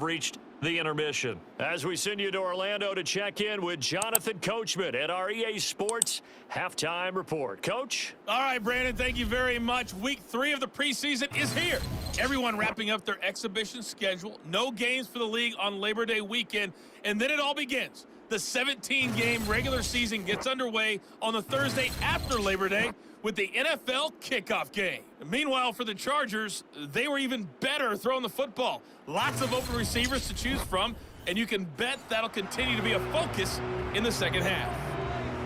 reached the intermission. As we send you to Orlando to check in with Jonathan Coachman at our EA Sports Halftime Report. Coach? All right, Brandon, thank you very much. Week 3 of the preseason is here. Everyone wrapping up their exhibition schedule. No games for the league on Labor Day weekend, and then it all begins. The 17-game regular season gets underway on the Thursday after Labor Day with the NFL kickoff game. Meanwhile, for the Chargers, they were even better throwing the football. Lots of open receivers to choose from, and you can bet that'll continue to be a focus in the second half.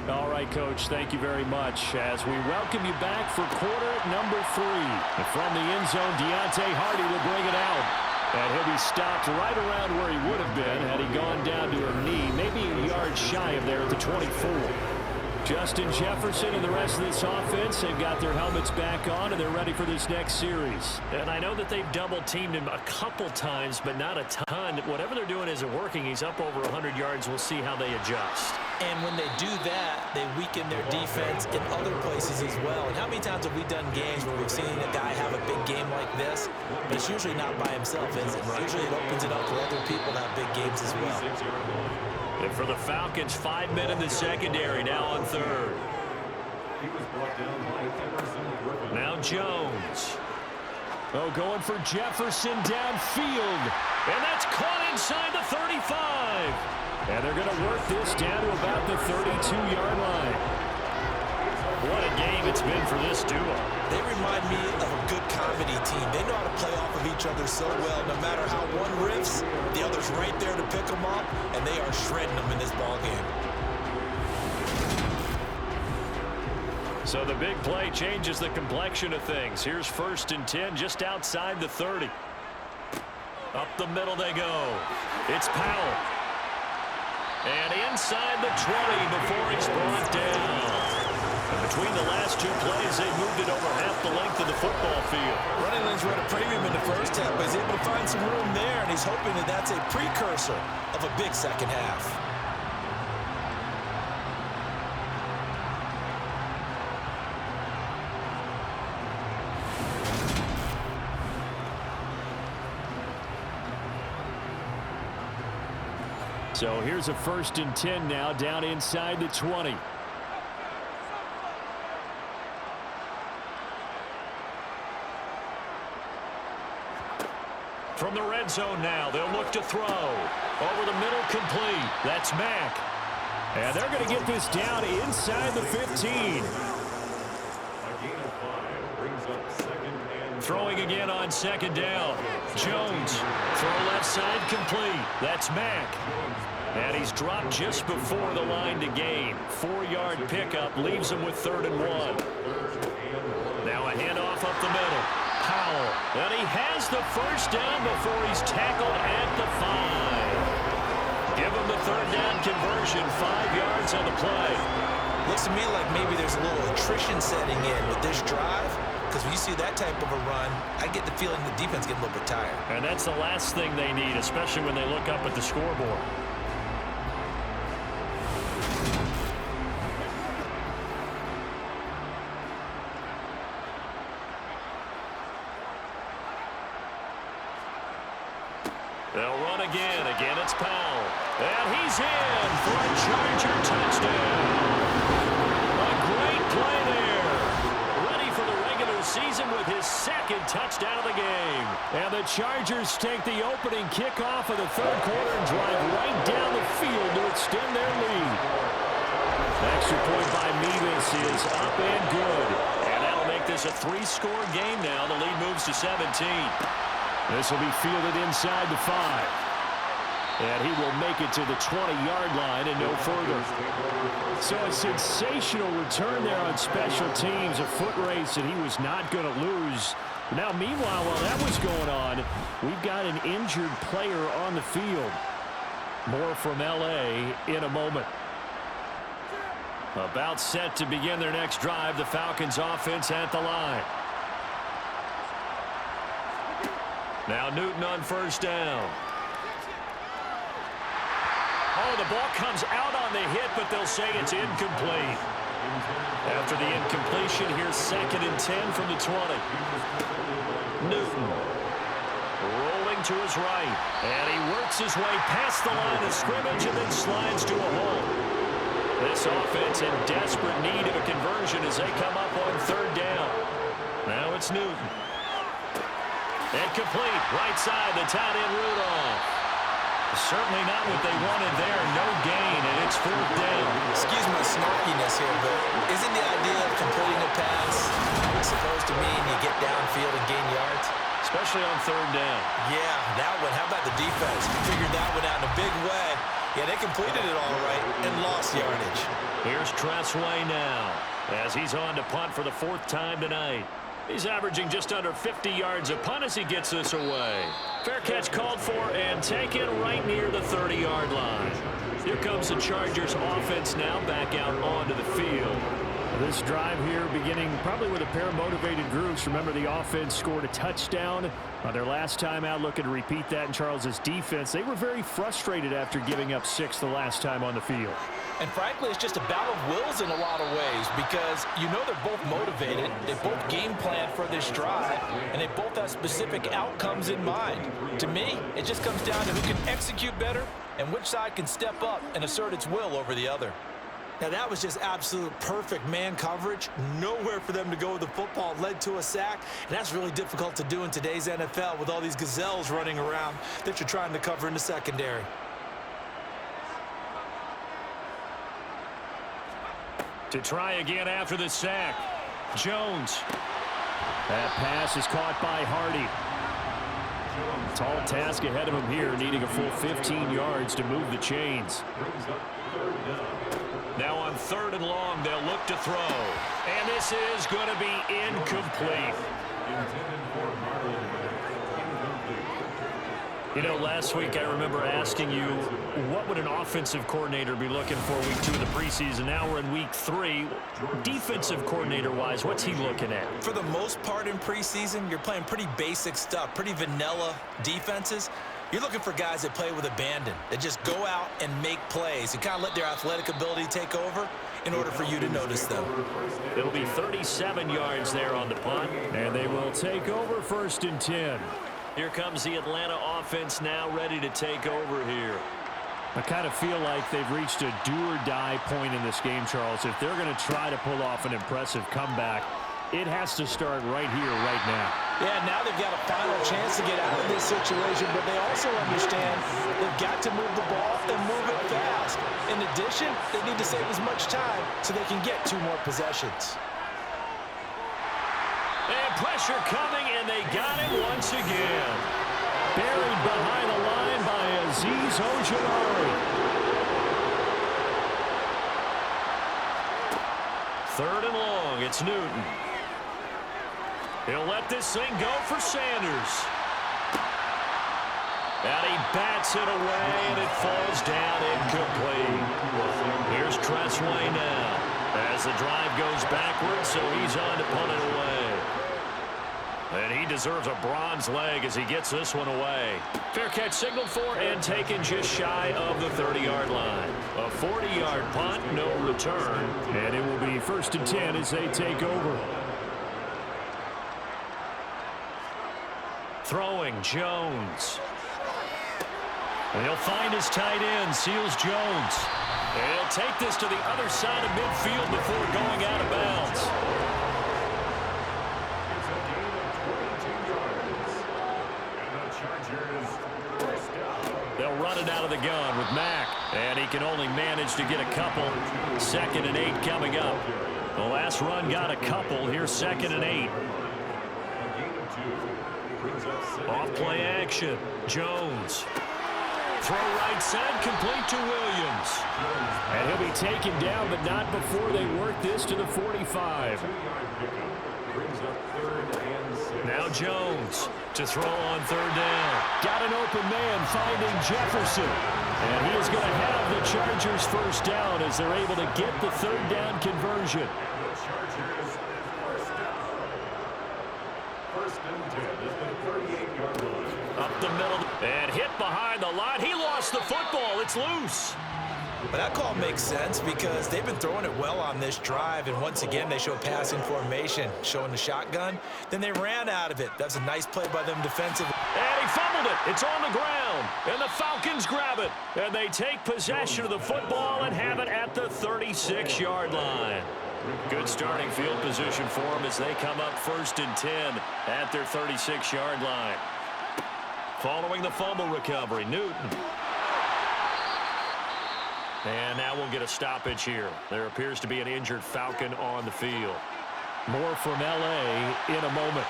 All right, Coach, thank you very much as we welcome you back for quarter number 3. And from the end zone, Deontay Hardy will bring it out. And he'll be stopped right around where he would have been had he gone down to her knee, maybe a yard shy of there at the 24. Justin Jefferson and the rest of this offense have got their helmets back on, and they're ready for this next series. And I know that they've double-teamed him a couple times, but not a ton. Whatever they're doing isn't working. He's up over 100 yards. We'll see how they adjust. And when they do that, they weaken their defense in other places as well. And how many times have we done games where we've seen a guy have a big game like this, but it's usually not by himself, is it? Usually it opens it up for other people to have big games as well. And for the Falcons, 5 men in the secondary, now on third. Now Jones. Oh, going for Jefferson downfield. And that's caught inside the 35. And they're going to work this down to about the 32-yard line. What a game it's been for this duo. They remind me of a good comedy team. They know how to play off of each other so well. No matter how one riffs, the other's right there to pick them up, and they are shredding them in this ball game. So the big play changes the complexion of things. Here's 1st and 10 just outside the 30. Up the middle they go. It's Powell. And inside the 20 before he's brought down. And between the last 2 plays, they moved it over half the length of the football field. Running lanes were at a premium in the first half, but he's able to find some room there, and he's hoping that that's a precursor of a big second half. So here's a 1st and 10 now down inside the 20. From the red zone now, they'll look to throw. Over the middle, complete. That's Mack. And they're going to get this down inside the 15. Throwing again on 2nd down. Jones, throw left side, complete. That's Mack. And he's dropped just before the line to gain. 4-yard pickup leaves him with 3rd and 1. Now a handoff up the middle. Powell. And he has the 1st down before he's tackled at the 5. Give him the 3rd down conversion. 5 yards on the play. Looks to me like maybe there's a little attrition setting in with this drive. Because when you see that type of a run, I get the feeling the defense gets a little bit tired. And that's the last thing they need, especially when they look up at the scoreboard. They'll run again. Again, it's Powell. And he's in for a Charger touchdown. A great play there. Ready for the regular season with his 2nd touchdown of the game. And the Chargers take the opening kickoff of the 3rd quarter and drive right down the field to extend their lead. Extra point by Mevis is up and good. And that'll make this a 3-score game now. The lead moves to 17. This will be fielded inside the 5. And he will make it to the 20-yard line and no further. So a sensational return there on special teams, a foot race that he was not going to lose. Now, meanwhile, while that was going on, we've got an injured player on the field. More from L.A. in a moment. About set to begin their next drive, the Falcons offense at the line. Now Newton on 1st down. Oh, the ball comes out on the hit, but they'll say it's incomplete. After the incompletion, here's 2nd and 10 from the 20. Newton rolling him to his right. And he works his way past the line of scrimmage and then slides to a hole. This offense in desperate need of a conversion as they come up on third down. Now it's Newton. And complete. Right side, the tight end Rudolph. Certainly not what they wanted there. No gain, and it's fourth down. Excuse my snarkiness here, but isn't the idea of completing a pass supposed to mean you get downfield and gain yards? Especially on third down. Yeah, that one. How about the defense? Figured that one out in a big way. Yeah, they completed it all right and lost yardage. Here's Tressway now as he's on to punt for the fourth time tonight. He's averaging just under 50 yards a punt as he gets this away. Fair catch called for and taken right near the 30-yard line. Here comes the Chargers offense now back out onto the field. This drive here beginning probably with a pair of motivated groups. Remember, the offense scored a touchdown on their last time out, looking to repeat that in Charles's defense. They were very frustrated after giving up 6 the last time on the field. And frankly, it's just a battle of wills in a lot of ways because you know they're both motivated, they both game plan for this drive, and they both have specific outcomes in mind. To me, it just comes down to who can execute better and which side can step up and assert its will over the other. Now, that was just absolute perfect man coverage. Nowhere for them to go with the football. Led to a sack, and that's really difficult to do in today's NFL with all these gazelles running around that you're trying to cover in the secondary. To try again after the sack. Jones. That pass is caught by Hardy. Tall task ahead of him here, needing a full 15 yards to move the chains. Now on third and long, they'll look to throw. And this is going to be incomplete. You know, last week I remember asking you, what would an offensive coordinator be looking for week 2 of the preseason? Now we're in week 3. Defensive coordinator-wise, what's he looking at? For the most part in preseason, you're playing pretty basic stuff, pretty vanilla defenses. You're looking for guys that play with abandon, that just go out and make plays and kind of let their athletic ability take over in order for you to notice them. It'll be 37 yards there on the punt. And they will take over first and 10. Here comes the Atlanta offense now ready to take over here. I kind of feel like they've reached a do-or-die point in this game, Charles. If they're going to try to pull off an impressive comeback, it has to start right here, right now. Yeah, now they've got a final chance to get out of this situation, but they also understand they've got to move the ball and move it fast. In addition, they need to save as much time so they can get 2 more possessions. And pressure coming, and they got him once again. Buried behind the line by Azeez Ojulari. Third and long, it's Newton. He'll let this thing go for Sanders. And he bats it away, and it falls down incomplete. Here's Tressway now as the drive goes backwards, so he's on to punt it away. And he deserves a bronze leg as he gets this one away. Fair catch signaled for and taken just shy of the 30-yard line. A 40-yard punt, no return. And it will be first and 10 as they take over. Throwing, Jones. And he'll find his tight end, Seals Jones. And he'll take this to the other side of midfield before going out of bounds. They'll run it out of the gun with Mack. And he can only manage to get a couple. 2nd and 8 coming up. The last run got a couple. Here's 2nd and 8. Off play action. Jones. Throw right side, complete to Williams. And he'll be taken down, but not before they work this to the 45. Now Jones to throw on third down. Got an open man finding Jefferson. And he is going to have the Chargers first down as they're able to get the third down conversion. Up the middle and hit behind the line. He lost the football. It's loose. But that call makes sense because they've been throwing it well on this drive, and once again they show passing formation, showing the shotgun. Then they ran out of it. That's a nice play by them defensively. And he fumbled it. It's on the ground. And the Falcons grab it. And they take possession of the football and have it at the 36-yard line. Good starting field position for them as they come up 1st and 10 at their 36-yard line. Following the fumble recovery, Newton. And now we'll get a stoppage here. There appears to be an injured Falcon on the field. More from L.A. in a moment.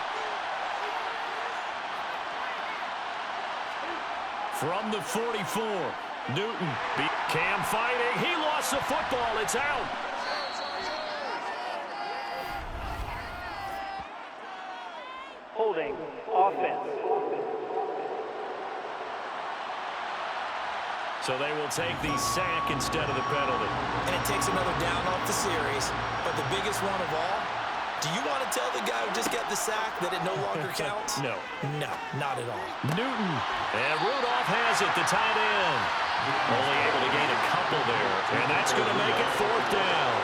From the 44, Newton beat Cam fighting. He lost the football. It's out. Holding offense. So they will take the sack instead of the penalty. And it takes another down off the series. But the biggest one of all, do you want to tell the guy who just got the sack that it no longer counts? No. No, not at all. Newton. And Rudolph has it, the tight end. Only able to gain a couple there. And that's going to make it 4th down.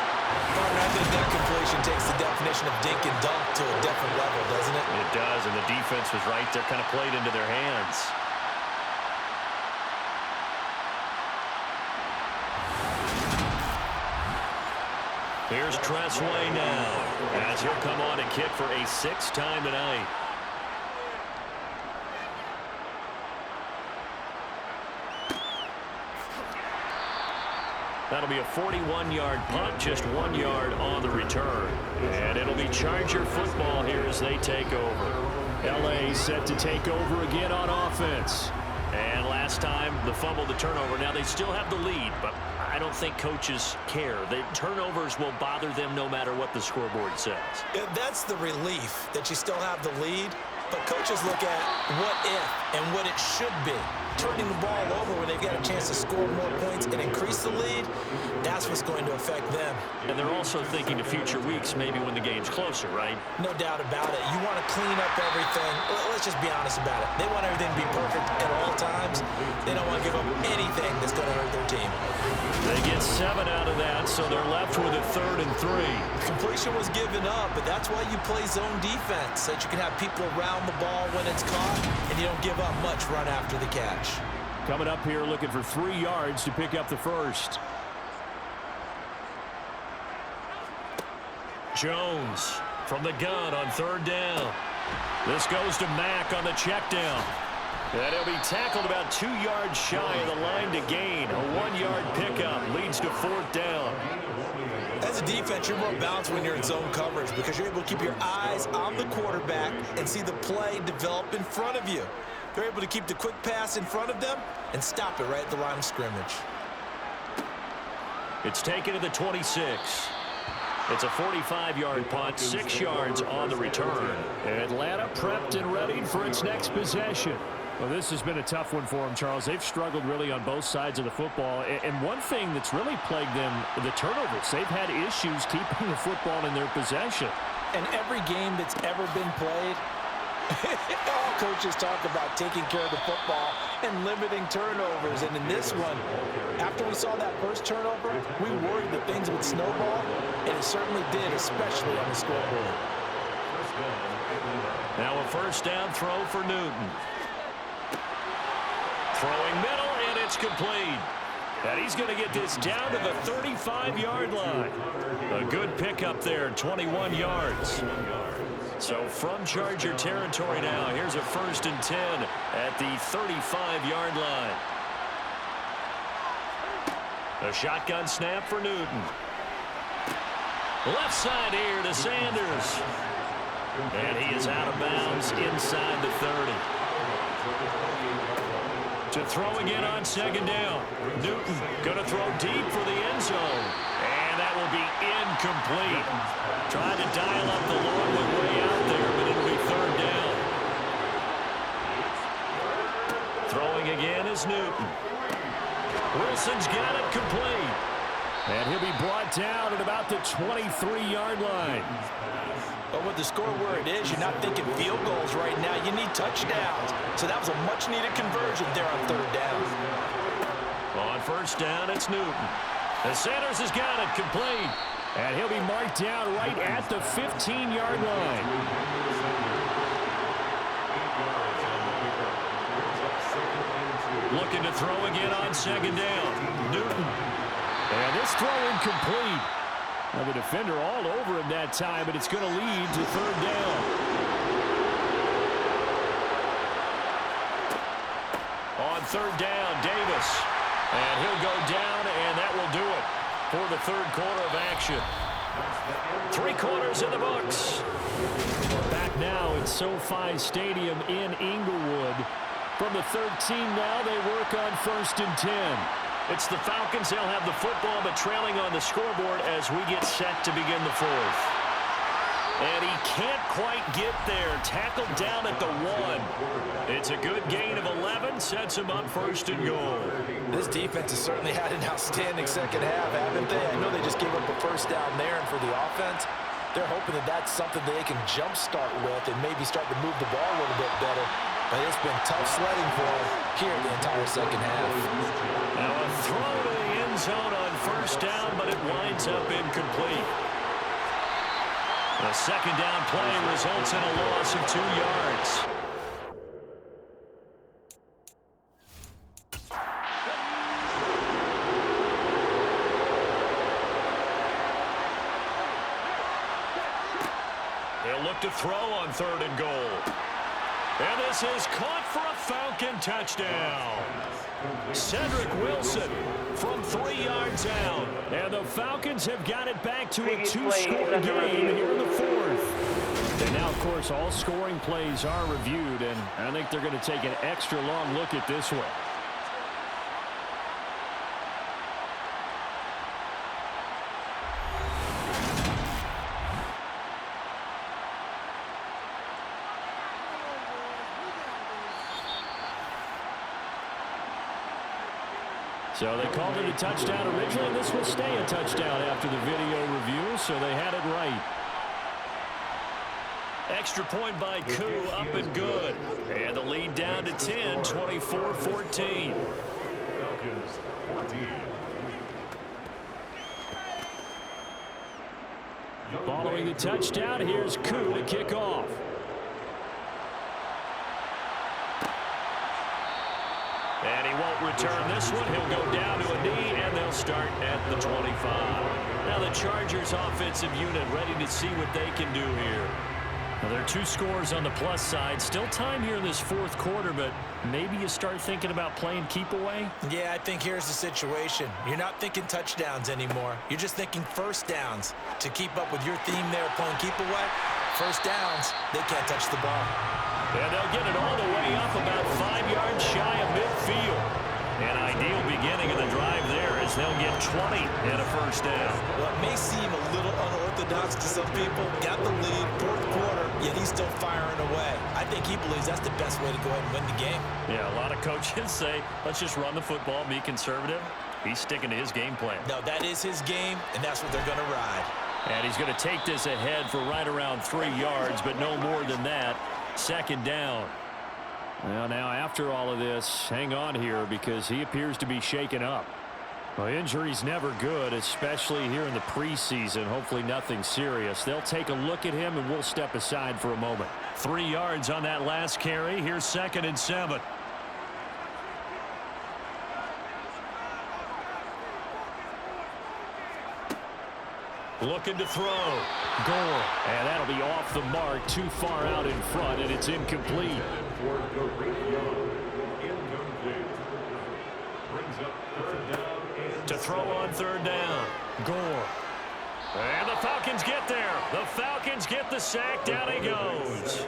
I think that completion takes the definition of dink and dunk to a different level, doesn't it? It does, and the defense was right there, kind of played into their hands. Here's Tressway now, as he'll come on and kick for a 6th time tonight. That'll be a 41-yard punt, just 1 yard on the return. And it'll be Charger football here as they take over. L.A. set to take over again on offense. And last time, the fumble, the turnover. Now, they still have the lead, but I don't think coaches care. The turnovers will bother them no matter what the scoreboard says. Yeah, that's the relief that you still have the lead. But coaches look at what if and what it should be. Turning the ball over when they've got a chance to score more points and increase the lead, that's what's going to affect them. And they're also thinking to future weeks, maybe when the game's closer, right? No doubt about it. You want to clean up everything. Let's just be honest about it. They want everything to be perfect at all times. They don't want to give up anything that's going to hurt their team. They get 7 out of that, so they're left with a 3rd and 3. Completion was given up, but that's why you play zone defense, so that you can have people around the ball when it's caught, and you don't give up much run after the catch. Coming up here looking for 3 yards to pick up the first. Jones from the gun on 3rd down. This goes to Mack on the check down. And he'll be tackled about 2 yards shy of the line to gain. A 1-yard pickup leads to 4th down. As a defense, you're more balanced when you're in zone coverage because you're able to keep your eyes on the quarterback and see the play develop in front of you. They're able to keep the quick pass in front of them and stop it right at the line of scrimmage. It's taken to the 26. It's a 45-yard punt, 6 yards on the return. Atlanta prepped and ready for its next possession. Well, this has been a tough one for them, Charles. They've struggled really on both sides of the football. And one thing that's really plagued them, the turnovers. They've had issues keeping the football in their possession. And every game that's ever been played, all coaches talk about taking care of the football and limiting turnovers. And in this one, after we saw that first turnover, we worried that things would snowball, and it certainly did, especially on the scoreboard. Now a 1st down throw for Newton. Throwing middle, and it's complete. And he's going to get this down to the 35-yard line. A good pickup there, 21 yards. So from Charger territory now, here's a 1st and 10 at the 35-yard line. A shotgun snap for Newton. Left side here to Sanders. And he is out of bounds inside the 30. To throw again on 2nd down. Newton going to throw deep for the end zone. And that will be incomplete. Trying to dial up the long one way out there, but it'll be 3rd down. Throwing again is Newton. Wilson's got it complete. And he'll be brought down at about the 23-yard line. But with the score where it is, you're not thinking field goals right now. You need touchdowns. So that was a much-needed conversion there on 3rd down. On 1st down, it's Newton. And Sanders has got it complete. And he'll be marked down right at the 15-yard line. Looking to throw again on second down. Newton. And this throw incomplete. Now the defender all over him that time, but it's going to lead to third down. On third down, Davis. And he'll go down, and that will do it for the third quarter of action. 3 quarters in the books. Back now at SoFi Stadium in Inglewood. From the 13 now, they work on 1st and 10. It's the Falcons. They'll have the football, but trailing on the scoreboard as we get set to begin the fourth. And he can't quite get there. Tackled down at the 1. It's a good gain of 11. Sets him up 1st and goal. This defense has certainly had an outstanding second half, haven't they? I know they just gave up a first down there, and for the offense, they're hoping that that's something they can jumpstart with and maybe start to move the ball a little bit better. But it's been tough sledding for them here the entire second half. Now a throw to the end zone on 1st down, but it winds up incomplete. The second down play results in a loss of 2 yards. They'll look to throw on 3rd and goal. And this is caught for a Falcon touchdown. Cedric Wilson from 3 yards out. And the Falcons have got it back to a 2-score game here in the 4th. And now, of course, all scoring plays are reviewed, and I think they're going to take an extra long look at this one. So they called it a touchdown originally. This will stay a touchdown after the video review, so they had it right. Extra point by Koo, up and good. And the lead down to 10, 24-14. Following the touchdown, here's Koo to kick off. And he won't return this one. He'll go down to a knee, and they'll start at the 25. Now the Chargers offensive unit ready to see what they can do here. Well, there are 2 scores on the plus side. Still time here in this 4th quarter, but maybe you start thinking about playing keep away? Yeah, I think here's the situation. You're not thinking touchdowns anymore. You're just thinking first downs. To keep up with your theme there, playing keep away, first downs, they can't touch the ball. And they'll get it all the way up about 5 yards shy of midfield. An ideal beginning of the drive there as they'll get 20 and a first down. Well, it may seem a little unorthodox to some people. Got the lead, 4th quarter, yet he's still firing away. I think he believes that's the best way to go ahead and win the game. Yeah, a lot of coaches say, let's just run the football, be conservative. He's sticking to his game plan. No, that is his game, and that's what they're going to ride. And he's going to take this ahead for right around 3 yards, but no more than that. Second down. Well, now after all of this, hang on here because he appears to be shaken up. Well, injury's never good, especially here in the preseason. Hopefully nothing serious. They'll take a look at him, and we'll step aside for a moment. 3 yards on that last carry. Here's 2nd and 7. Looking to throw. Goal. And that'll be off the mark, too far out in front, and it's incomplete. To throw on 3rd down. Gore. And the Falcons get there. The Falcons get the sack. Down he goes.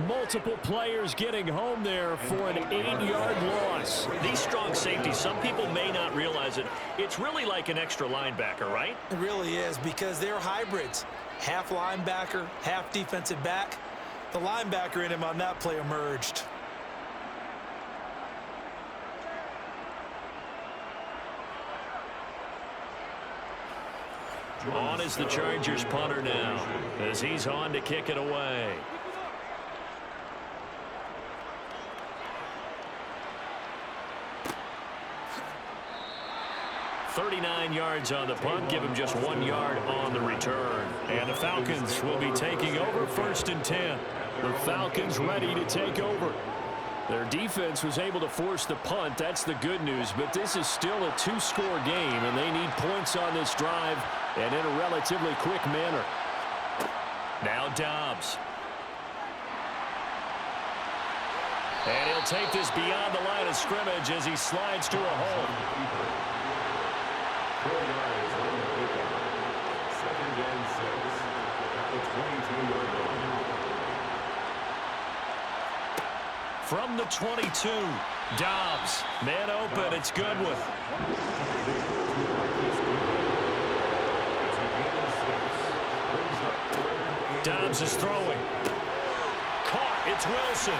Multiple players getting home there for an 8-yard loss. These strong safeties, some people may not realize it. It's really like an extra linebacker, right? It really is because they're hybrids. Half linebacker, half defensive back. The linebacker in him on that play emerged. On is the Chargers punter now as he's on to kick it away. 39 yards on the punt, give him just 1 yard on the return. And the Falcons will be taking over 1st and 10. The Falcons ready to take over. Their defense was able to force the punt. That's the good news. But this is still a two-score game, and they need points on this drive and in a relatively quick manner. Now Dobbs. And he'll take this beyond the line of scrimmage as he slides to a hole. From the 22, Dobbs. Man open, it's Goodwin. Dobbs is throwing. Caught, it's Wilson.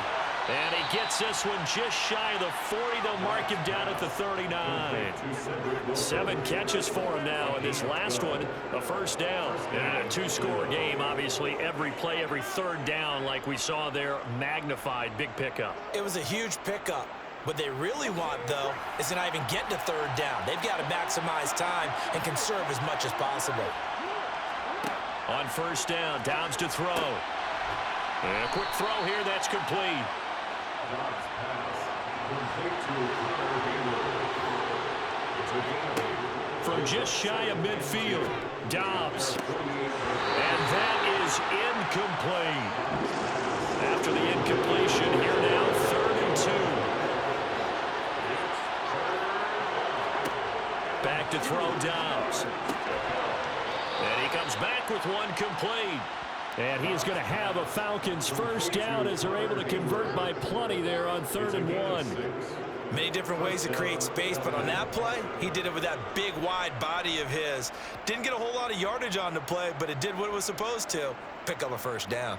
And he gets this one just shy of the 40. They'll mark him down at the 39. 7 catches for him now, and this last one, a first down. And a two-score game, obviously, every play, every third down, like we saw there, magnified, big pickup. It was a huge pickup. What they really want, though, is to not even get to third down. They've got to maximize time and conserve as much as possible. On first down, Dobbs to throw. And a quick throw here, that's complete. From just shy of midfield, Dobbs. And that is incomplete. After the incompletion, here now, 3rd and 2. Back to throw Dobbs. And he comes back with one complete. And he is going to have a Falcons first down as they're able to convert by plenty there on 3rd and 1. Many different ways to create space, but on that play, he did it with that big, wide body of his. Didn't get a whole lot of yardage on the play, but it did what it was supposed to. Pick up a first down.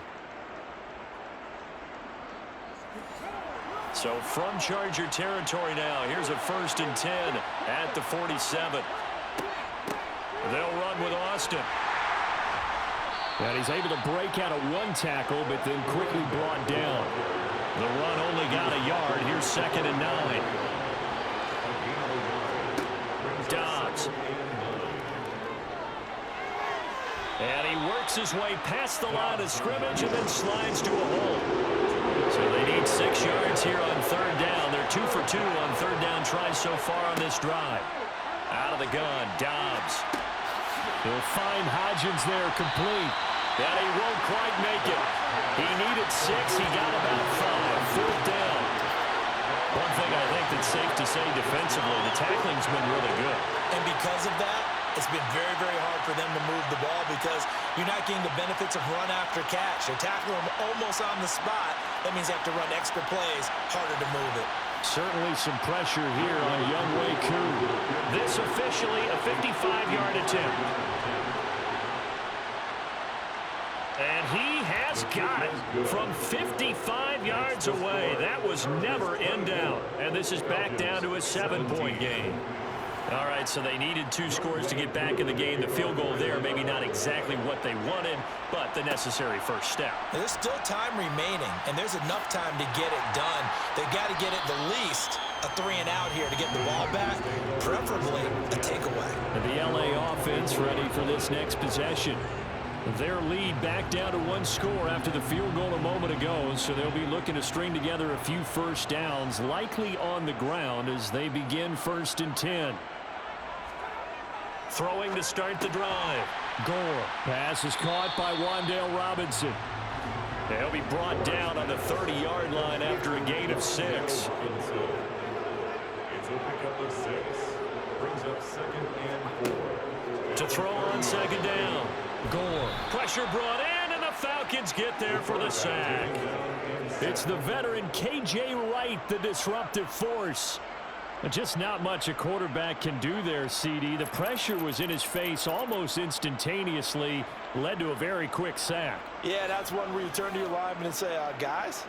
So from Charger territory now, here's a 1st and 10 at the 47. They'll run with Austin. And he's able to break out of one tackle, but then quickly brought down. The run only got a yard. Here's 2nd and 9. Dobbs. And he works his way past the line of scrimmage and then slides to a hole. So they need 6 yards here on 3rd down. They're 2 for 2 on 3rd down tries so far on this drive. Out of the gun, Dobbs. He'll find Hodgins there, complete. And he won't quite make it. He needed 6. He got about 5. 4th down. One thing I think that's safe to say defensively, the tackling's been really good. And because of that, it's been very, very hard for them to move the ball because you're not getting the benefits of run after catch. They're tackling them almost on the spot. That means they have to run extra plays, harder to move it. Certainly some pressure here on Younghoe Koo. This officially a 55-yard attempt. And he has got it from 55 yards away. That was never in doubt. And this is back down to a 7-point game. All right, so they needed 2 scores to get back in the game. The field goal there, maybe not exactly what they wanted, but the necessary first step. There's still time remaining, and there's enough time to get it done. They've got to get at the least a 3-and-out here to get the ball back, preferably a takeaway. And the LA offense ready for this next possession. Their lead back down to 1 score after the field goal a moment ago, so they'll be looking to string together a few first downs, likely on the ground as they begin 1st and 10. Throwing to start the drive. Gore. Pass is caught by Wan'Dale Robinson. He'll be brought down on the 30-yard line after a gain of 6. It's a pickup of 6. Brings up 2nd and 4. To throw on 2nd down. Gore. Pressure brought in, and the Falcons get there for the sack. It's the veteran K.J. Wright, the disruptive force. Just not much a quarterback can do there, CD. The pressure was in his face almost instantaneously, led to a very quick sack. Yeah, that's one where you turn to your lineman and say, guys,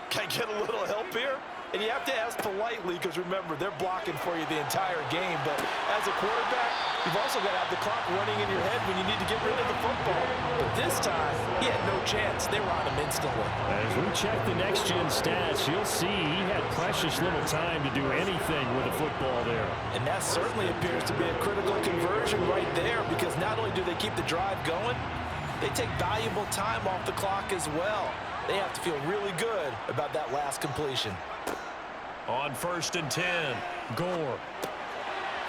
can I get a little help here? And you have to ask politely because, remember, they're blocking for you the entire game. But as a quarterback, you've also got to have the clock running in your head when you need to get rid of the football. But this time, he had no chance. They were on him instantly. As we check the next-gen stats, you'll see he had precious little time to do anything with the football there. And that certainly appears to be a critical conversion right there because not only do they keep the drive going, they take valuable time off the clock as well. they have to feel really good about that last completion. On 1st and 10, Gore.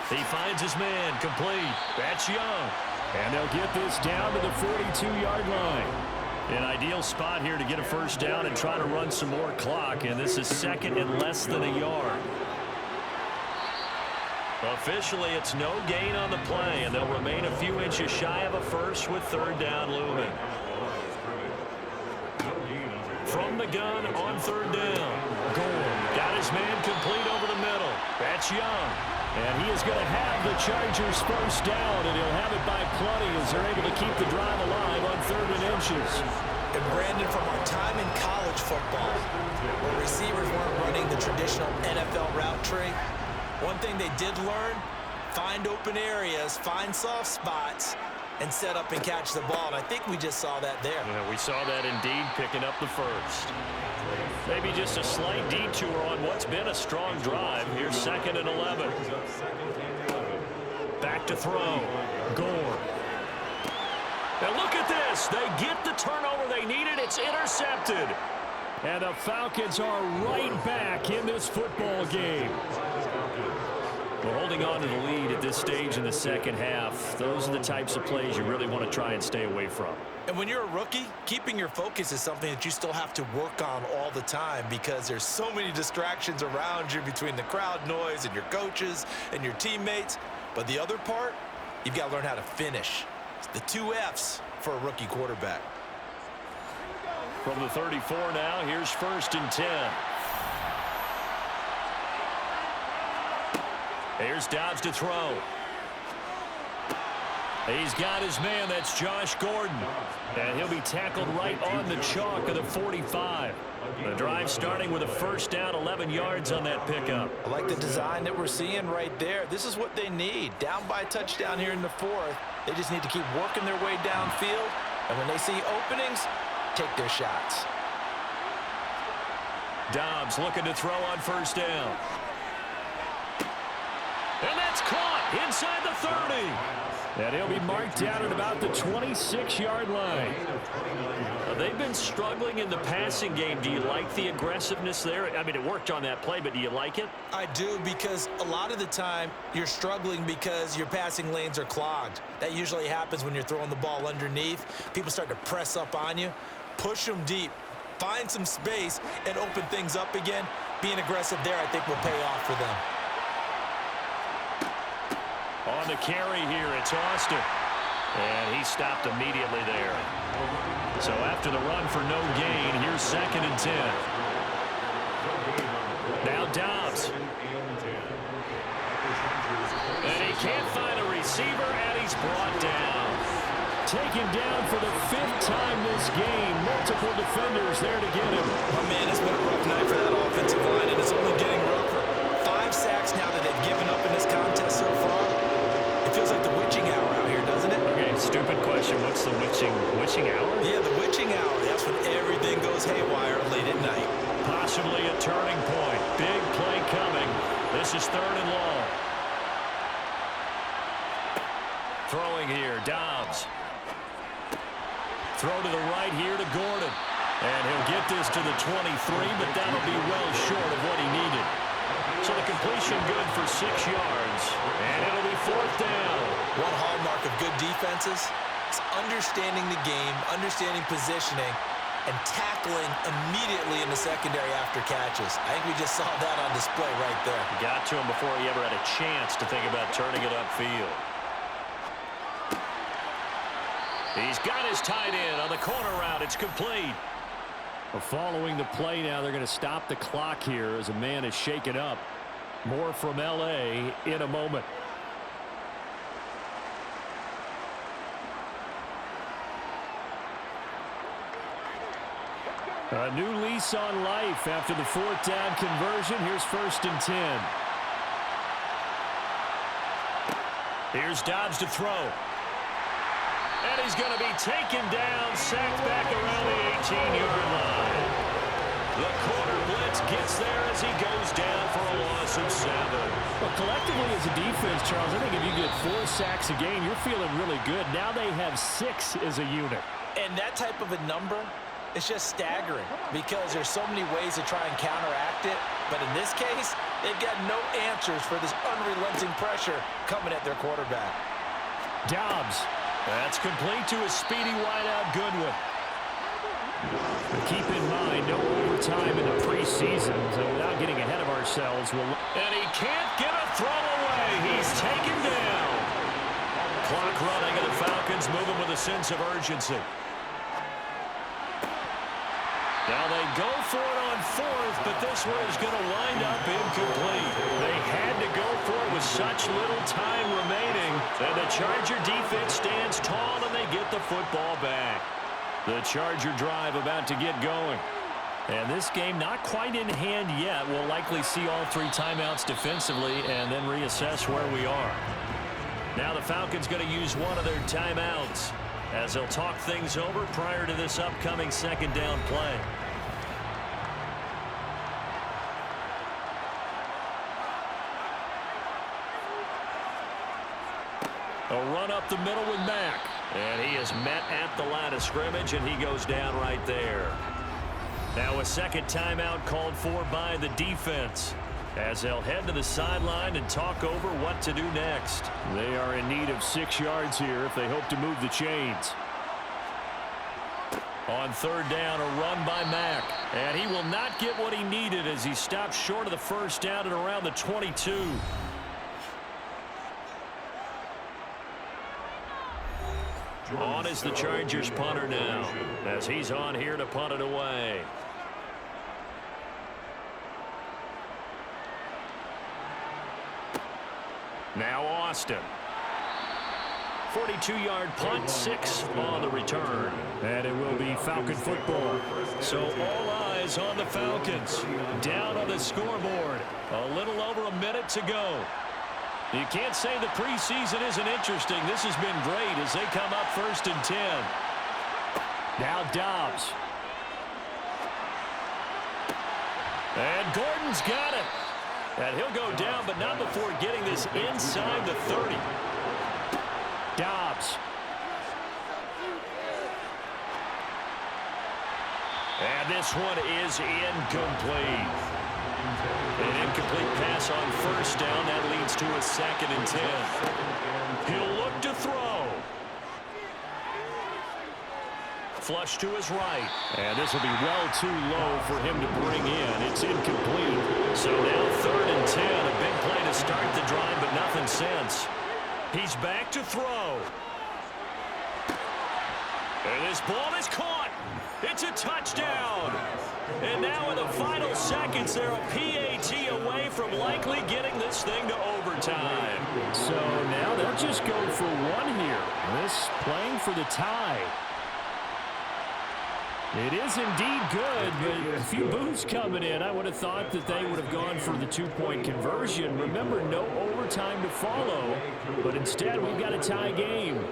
He finds his man, complete. That's Young. And they'll get this down to the 42-yard line. An ideal spot here to get a first down and try to run some more clock, and this is 2nd and less than a yard. Officially, it's no gain on the play, and they'll remain a few inches shy of a first with 3rd down looming. From the gun on 3rd down. Gore got his man complete over the middle. That's Young. And he is going to have the Chargers first down, and he'll have it by plenty as they're able to keep the drive alive on 3rd and inches. And Brandon, from our time in college football, where receivers weren't running the traditional NFL route tree, one thing they did learn, find open areas, find soft spots, and set up and catch the ball. And I think we just saw that there. Yeah, we saw that indeed, picking up the first. Maybe just a slight detour on what's been a strong drive. Here's 2nd and 11. Back to throw. Gore. Now look at this. They get the turnover they needed. It's intercepted. And the Falcons are right back in this football game. We're holding on to the lead at this stage in the second half. Those are the types of plays you really want to try and stay away from. And when you're a rookie, keeping your focus is something that you still have to work on all the time because there's so many distractions around you between the crowd noise and your coaches and your teammates. But the other part, you've got to learn how to finish. It's the 2 F's for a rookie quarterback. From the 34 now, here's 1st and 10. Here's Dobbs to throw. He's got his man. That's Josh Gordon. And he'll be tackled right on the chalk of the 45. The drive starting with a first down, 11 yards on that pickup. I like the design that we're seeing right there. This is what they need. Down by a touchdown here in the 4th. They just need to keep working their way downfield. And when they see openings, take their shots. Dobbs looking to throw on first down. And that's caught inside the 30. And he'll be marked down at about the 26-yard line. They've been struggling in the passing game. Do you like the aggressiveness there? I mean, it worked on that play, but do you like it? I do, because a lot of the time you're struggling because your passing lanes are clogged. That usually happens when you're throwing the ball underneath. People start to press up on you. Push them deep. Find some space and open things up again. Being aggressive there, I think, will pay off for them. On the carry here, it's Austin. And he stopped immediately there. So after the run for no gain, here's 2nd and 10. Now Dobbs. And he can't find a receiver, and he's brought down. Taken down for the 5th time this game. Multiple defenders there to get him. Oh, man, it's been a rough night for that offensive line, and it's only getting rougher. 5 sacks now that they've given up in this contest so far. It feels like the witching hour out here, doesn't it? Okay, stupid question. What's the witching hour? Yeah, the witching hour. That's when everything goes haywire late at night. Possibly a turning point. Big play coming. This is 3rd and long. Throwing here, Dobbs. Throw to the right here to Gordon. And he'll get this to the 23, but that'll be well short of what he needed. So the completion good for 6 yards. And it'll be 4th down. One hallmark of good defenses is understanding the game, understanding positioning, and tackling immediately in the secondary after catches. I think we just saw that on display right there. Got to him before he ever had a chance to think about turning it upfield. He's got his tight end on the corner route. It's complete. Well, following the play now, they're going to stop the clock here as a man is shaken up. More from L.A. in a moment. A new lease on life after the 4th down conversion. Here's 1st and 10. Here's Dobbs to throw. And he's going to be taken down, sacked back around the 18-yard line. The corner blitz gets there as he goes down for a loss of 7. Well, collectively as a defense, Charles, I think if you get 4 sacks a game, you're feeling really good. Now they have 6 as a unit. And that type of a number It's just staggering because there's so many ways to try and counteract it. But in this case, they've got no answers for this unrelenting pressure coming at their quarterback. Dobbs. That's complete to a speedy wideout Goodwin. Keep in mind, no overtime in the preseason, so without getting ahead of ourselves, and he can't get a throw away. He's taken down. Clock running, and the Falcons moving with a sense of urgency. Now they go for it on fourth, but this one is going to wind up incomplete. They had to go for it with such little time remaining, and the Charger defense stands tall, and they get the football back. The Charger drive about to get going. And this game not quite in hand yet. We'll likely see all 3 timeouts defensively and then reassess where we are. Now the Falcons going to use one of their timeouts as they'll talk things over prior to this upcoming second down play. A run up the middle with Mack. And he is met at the line of scrimmage, and he goes down right there. Now a second timeout called for by the defense as they'll head to the sideline and talk over what to do next. They are in need of 6 yards here if they hope to move the chains. On third down, a run by Mack. And he will not get what he needed as he stops short of the first down at around the 22. On is the Chargers punter now as he's on here to punt it away. Now Austin. 42-yard punt, 6 on the return. And it will be Falcon football. So all eyes on the Falcons. Down on the scoreboard. A little over a minute to go. You can't say the preseason isn't interesting. This has been great as they come up 1st and 10. Now Dobbs. And Gordon's got it. And he'll go down, but not before getting this inside the 30. Dobbs. And this one is incomplete. An incomplete pass on first down. That leads to a 2nd and 10. He'll look to throw. Flush to his right. And this will be well too low for him to bring in. It's incomplete. So now 3rd and 10. A big play to start the drive, but nothing since. He's back to throw. And this ball is caught. It's a touchdown. And now in the final seconds, they're a PAT away from likely getting this thing to overtime. So now they'll just go for one here. This playing for the tie. It is indeed good, but a few boos coming in. I would have thought that they would have gone for the 2-point conversion. Remember, no overtime to follow, but instead we've got a tie game.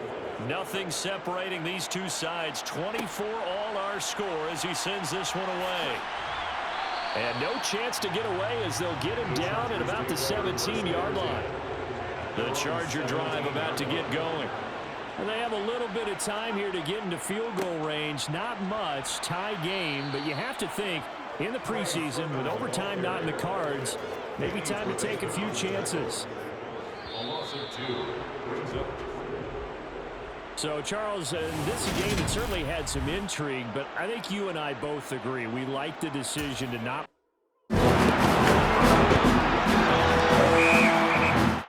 Nothing separating these two sides. 24 all our score as he sends this one away. And no chance to get away as they'll get him down at about the 17-yard line. The Charger drive about to get going. And they have a little bit of time here to get into field goal range. Not much, tie game, but you have to think in the preseason with overtime not in the cards, maybe time to take a few chances. So, Charles, this is a game that certainly had some intrigue, but I think you and I both agree we like the decision to not